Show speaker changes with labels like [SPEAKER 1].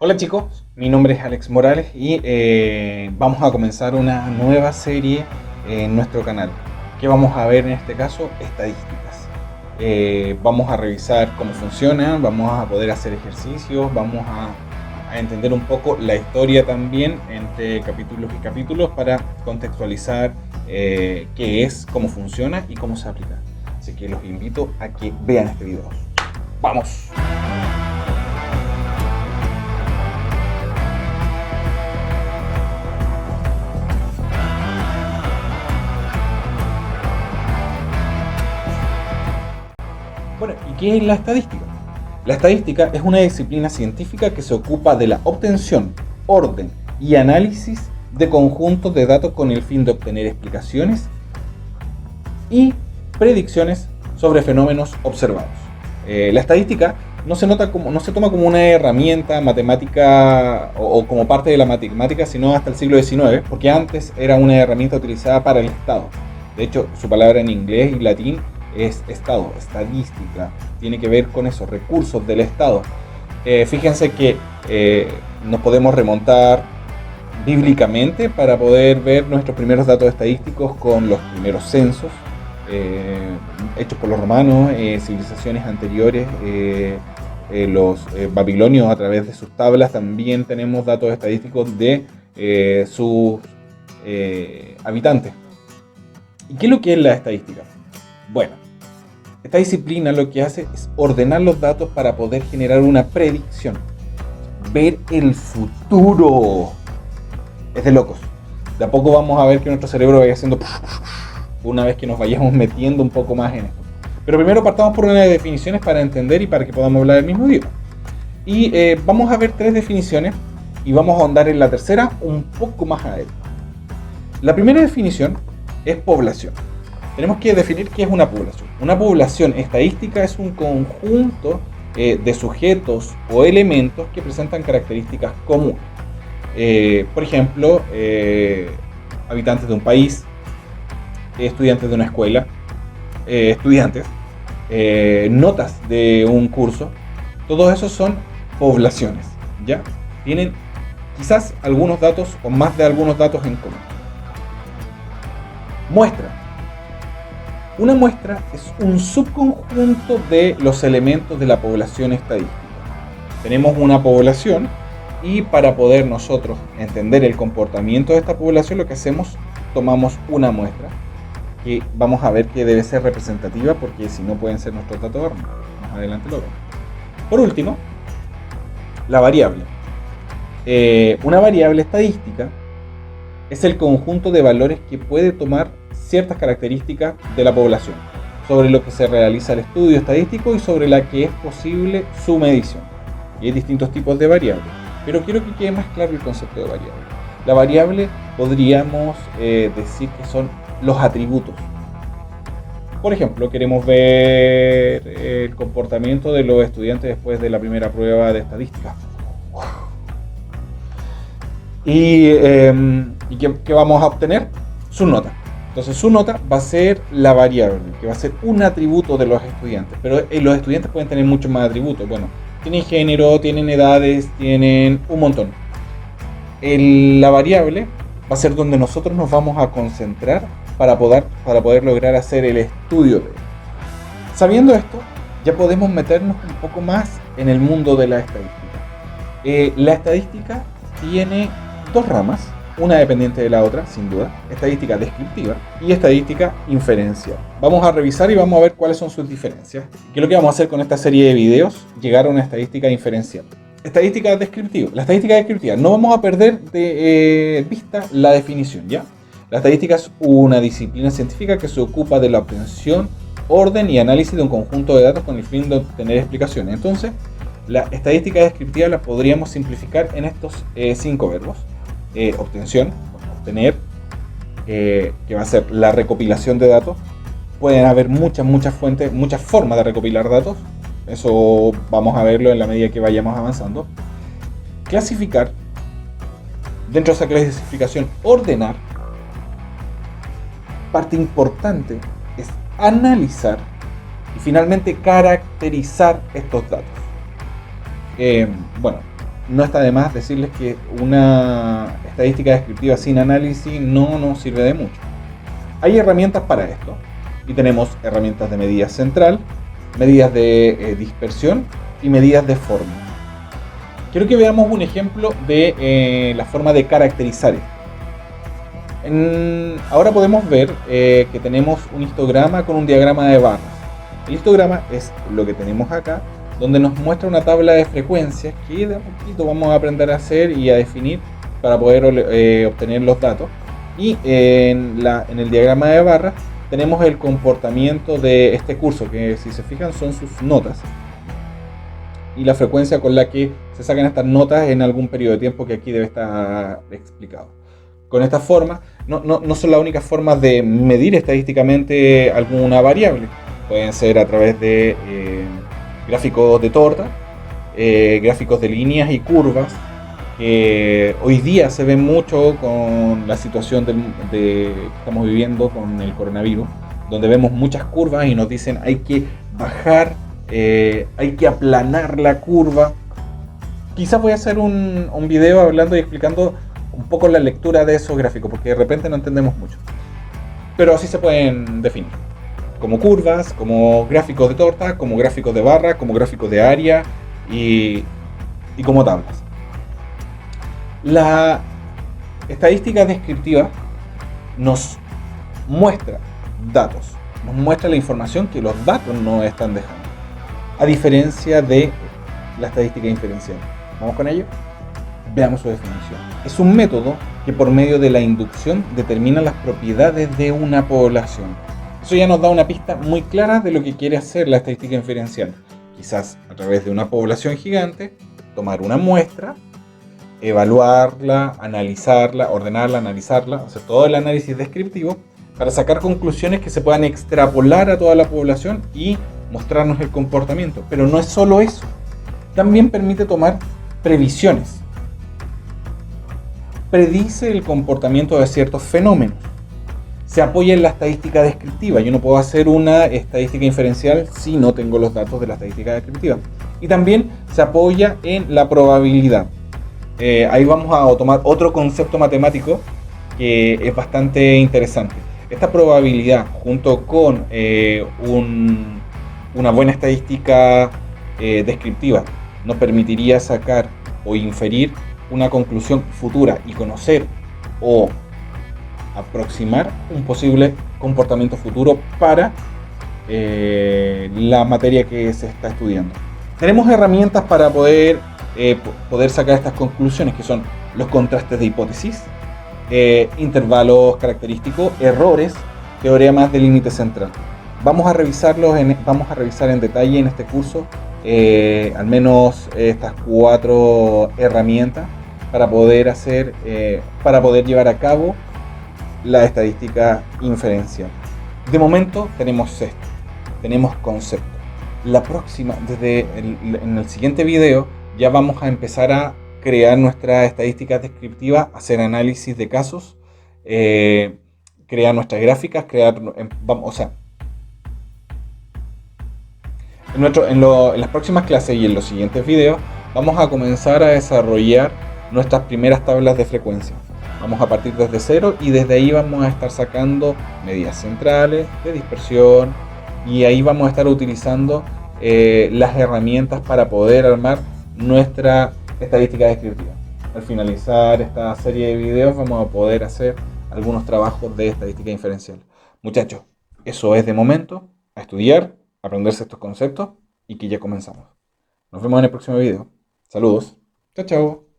[SPEAKER 1] Hola chicos, mi nombre es Alex Morales y vamos a comenzar una nueva serie en nuestro canal. ¿Qué vamos a ver en este caso? Estadísticas. Vamos a revisar cómo funcionan, vamos a poder hacer ejercicios, vamos a entender un poco la historia también entre capítulos y capítulos para contextualizar qué es, cómo funciona y cómo se aplica. Así que los invito a que vean este video. ¡Vamos! Bueno, ¿y qué es la estadística? La estadística es una disciplina científica que se ocupa de la obtención, orden y análisis de conjuntos de datos con el fin de obtener explicaciones y predicciones sobre fenómenos observados. La estadística no se toma como una herramienta matemática o como parte de la matemática, sino hasta el siglo XIX, porque antes era una herramienta utilizada para el Estado. De hecho, su palabra en inglés y latín es Estado, estadística, tiene que ver con esos recursos del Estado. Fíjense que nos podemos remontar bíblicamente para poder ver nuestros primeros datos estadísticos con los primeros censos hechos por los romanos, civilizaciones anteriores, los babilonios a través de sus tablas. También tenemos datos estadísticos de sus habitantes. ¿Y qué es lo que es la estadística? Bueno, esta disciplina lo que hace es ordenar los datos para poder generar una predicción, ver el futuro. Es de locos. De a poco vamos a ver que nuestro cerebro vaya haciendo una vez que nos vayamos metiendo un poco más en esto. Pero primero partamos por una de definiciones para entender y para que podamos hablar el mismo idioma. Y vamos a ver tres definiciones y vamos a ahondar en la tercera un poco más adelante. La primera definición es población. Tenemos que definir qué es una población. Una población estadística es un conjunto de sujetos o elementos que presentan características comunes. Por ejemplo, habitantes de un país, estudiantes de una escuela, notas de un curso. Todos esos son poblaciones, ¿ya? Tienen quizás algunos datos o más de algunos datos en común. Muestra. Una muestra es un subconjunto de los elementos de la población estadística. Tenemos una población y para poder nosotros entender el comportamiento de esta población, lo que hacemos, tomamos una muestra que vamos a ver que debe ser representativa, porque si no pueden ser nuestros datos armados. Más adelante lo vemos. Por último, la variable. Una variable estadística es el conjunto de valores que puede tomar ciertas características de la población, sobre lo que se realiza el estudio estadístico y sobre la que es posible su medición. Y hay distintos tipos de variables, pero quiero que quede más claro el concepto de variable. La variable podríamos decir que son los atributos. Por ejemplo, queremos ver el comportamiento de los estudiantes después de la primera prueba de estadística. ¿Y qué vamos a obtener? Su nota. Entonces su nota va a ser la variable, que va a ser un atributo de los estudiantes. Pero los estudiantes pueden tener muchos más atributos. Bueno, tienen género, tienen edades, tienen un montón. La variable va a ser donde nosotros nos vamos a concentrar para poder lograr hacer el estudio de él. Sabiendo esto, ya podemos meternos un poco más en el mundo de la estadística. La estadística tiene dos ramas, una dependiente de la otra, sin duda: estadística descriptiva y estadística inferencial. Vamos a revisar y vamos a ver cuáles son sus diferencias. ¿Qué es lo que vamos a hacer con esta serie de videos? Llegar a una estadística inferencial. Estadística descriptiva. La estadística descriptiva, no vamos a perder de vista la definición, ¿ya? La estadística es una disciplina científica que se ocupa de la obtención, orden y análisis de un conjunto de datos con el fin de obtener explicaciones. Entonces, la estadística descriptiva la podríamos simplificar en estos 5 verbos. Obtención, obtener, que va a ser la recopilación de datos. Pueden haber muchas fuentes, muchas formas de recopilar datos. Eso vamos a verlo en la medida que vayamos avanzando. Clasificar. Dentro de esa clasificación, ordenar. Parte importante es analizar y finalmente caracterizar estos datos. no está de más decirles que una estadística descriptiva sin análisis no nos sirve de mucho. Hay herramientas para esto y tenemos herramientas de medida central, medidas de dispersión y medidas de forma. Quiero que veamos un ejemplo de la forma de caracterizar esto. Ahora podemos ver que tenemos un histograma con un diagrama de barras. El histograma es lo que tenemos acá, donde nos muestra una tabla de frecuencias que de a poquito vamos a aprender a hacer y a definir para poder obtener los datos. Y en el diagrama de barras tenemos el comportamiento de este curso, que si se fijan son sus notas y la frecuencia con la que se sacan estas notas en algún periodo de tiempo que aquí debe estar explicado. Con esta forma, no son las únicas formas de medir estadísticamente alguna variable. Pueden ser a través de gráficos de torta, gráficos de líneas y curvas, que hoy día se ven mucho con la situación que estamos viviendo con el coronavirus, donde vemos muchas curvas y nos dicen hay que bajar, hay que aplanar la curva. Quizás voy a hacer un video hablando y explicando un poco la lectura de esos gráficos, porque de repente no entendemos mucho. Pero así se pueden definir. Como curvas, como gráficos de torta, como gráficos de barra, como gráficos de área y como tablas. La estadística descriptiva nos muestra datos, nos muestra la información que los datos nos están dejando, a diferencia de la estadística inferencial. ¿Vamos con ello? Veamos su definición. Es un método que por medio de la inducción determina las propiedades de una población. Eso ya nos da una pista muy clara de lo que quiere hacer la estadística inferencial. Quizás a través de una población gigante, tomar una muestra, evaluarla, analizarla, ordenarla, analizarla, hacer todo el análisis descriptivo para sacar conclusiones que se puedan extrapolar a toda la población y mostrarnos el comportamiento. Pero no es solo eso. También permite tomar previsiones. Predice el comportamiento de ciertos fenómenos. Se apoya en la estadística descriptiva. Yo no puedo hacer una estadística inferencial si no tengo los datos de la estadística descriptiva. Y también se apoya en la probabilidad. Ahí vamos a tomar otro concepto matemático que es bastante interesante. Esta probabilidad, junto con una buena estadística descriptiva, nos permitiría sacar o inferir una conclusión futura y conocer o aproximar un posible comportamiento futuro para la materia que se está estudiando. Tenemos herramientas para poder sacar estas conclusiones, que son los contrastes de hipótesis, intervalos característicos, errores, teoremas de límite central. Vamos a revisar en detalle en este curso al menos estas 4 herramientas para poder llevar a cabo la estadística inferencial. De momento tenemos esto, tenemos concepto. La próxima, en el siguiente video, ya vamos a empezar a crear nuestra estadística descriptiva, hacer análisis de casos, crear nuestras gráficas, en las próximas clases y en los siguientes videos vamos a comenzar a desarrollar nuestras primeras tablas de frecuencia. Vamos a partir desde cero y desde ahí vamos a estar sacando medidas centrales, de dispersión, y ahí vamos a estar utilizando las herramientas para poder armar nuestra estadística descriptiva. Al finalizar esta serie de videos vamos a poder hacer algunos trabajos de estadística inferencial. Muchachos, eso es de momento. A estudiar, a aprenderse estos conceptos y que ya comenzamos. Nos vemos en el próximo video. Saludos. Chao, chao.